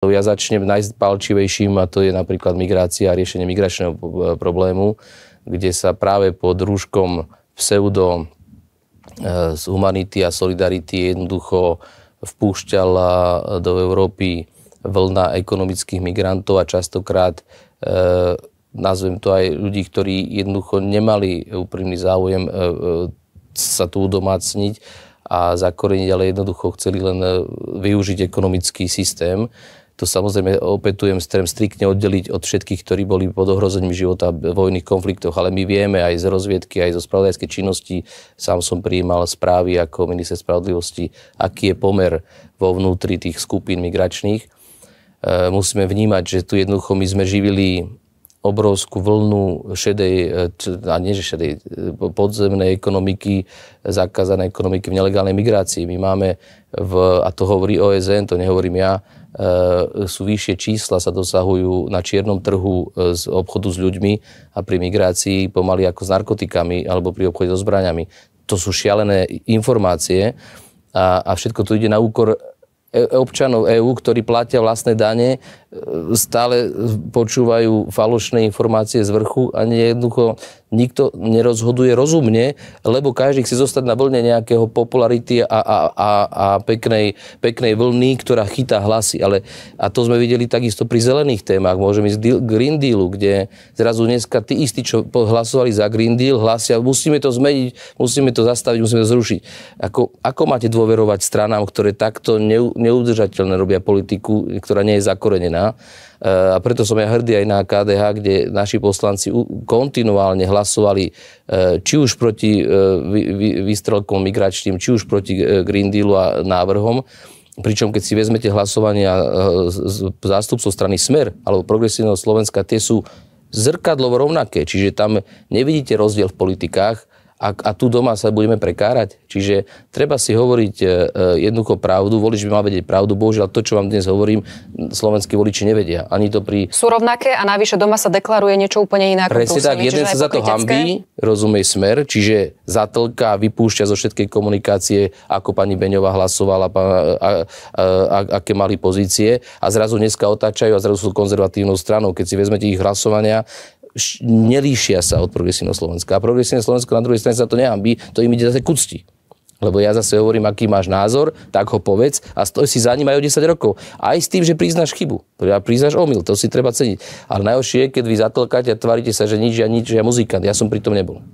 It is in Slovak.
Ja začnem najpálčivejším, a to je napríklad migrácia a riešenie migračného problému, kde sa práve pod rúškom pseudo z humanity a solidarity jednoducho vpúšťala do Európy vlna ekonomických migrantov a častokrát nazvem to aj ľudí, ktorí jednoducho nemali úprimný záujem sa tu udomácniť a zakoreniť, ale jednoducho chceli len využiť ekonomický systém. To samozrejme opätujem, chcem striktne oddeliť od všetkých, ktorí boli pod ohrozením života v vojných konfliktoch, ale my vieme aj z rozviedky, aj zo spravodajskej činnosti, sám som prijímal správy ako minister spravodlivosti, aký je pomer vo vnútri tých skupín migračných. Musíme vnímať, že tu jednoducho my sme živili obrovskú vlnu šedej, a nie že šedej, podzemnej ekonomiky, zakázanej ekonomiky v nelegálnej migrácii. My máme, a to hovorí OSN, to nehovorím ja, sú vyššie čísla, sa dosahujú na čiernom trhu z obchodu s ľuďmi a pri migrácii pomaly ako s narkotikami alebo pri obchode so zbraňami. To sú šialené informácie a všetko to ide na úkor občanov EÚ, ktorí platia vlastné dane, stále počúvajú falošné informácie z vrchu a jednoducho nikto nerozhoduje rozumne, lebo každý chce zostať na vlne nejakého popularity a peknej vlny, ktorá chytá hlasy. A to sme videli takisto pri zelených témach. Môžeme ísť Green Dealu, kde zrazu dneska tí istí, čo hlasovali za Green Deal, hlasia, musíme to zmeniť, musíme to zastaviť, musíme to zrušiť. Ako máte dôverovať stranám, ktoré takto neudržateľne robia politiku, ktorá nie je zakorenená? A preto som ja hrdý aj na KDH, kde naši poslanci kontinuálne hlasovali či už proti výstrelkom migračným, či už proti Green Dealu a návrhom. Pričom keď si vezmete hlasovania zástupcov strany Smer alebo Progresívneho Slovenska, tie sú zrkadlovo rovnaké. Čiže tam nevidíte rozdiel v politikách. A tu doma sa budeme prekárať. Čiže treba si hovoriť jednoducho pravdu. Volič by mal vedieť pravdu. Bohužiaľ, to, čo vám dnes hovorím, slovenskí voliči nevedia. Ani to Sú rovnaké a navyše doma sa deklaruje niečo úplne iné ako presne tak, jeden sa za to hanbí, rozumie Smer, čiže zatlka, vypúšťa zo všetkej komunikácie, ako pani Beňová hlasovala, aké mali pozície a zrazu dneska otáčajú a zrazu sú konzervatívnou stranou. Keď si vezmete ich hlasovania, nelíšia sa od Progresívneho Slovenska. A Progresívne Slovensko na druhej strane sa to nehanbí, to im ide zase k úcti. Lebo ja zase hovorím, aký máš názor, tak ho povedz a stoj si za ním aj o 10 rokov. Aj s tým, že priznáš chybu. Priznáš omyl, to si treba ceniť. Ale najhoršie je, keď vy zatlkáte a tvaríte sa, že nič, ja muzikant. Ja som pri tom nebol.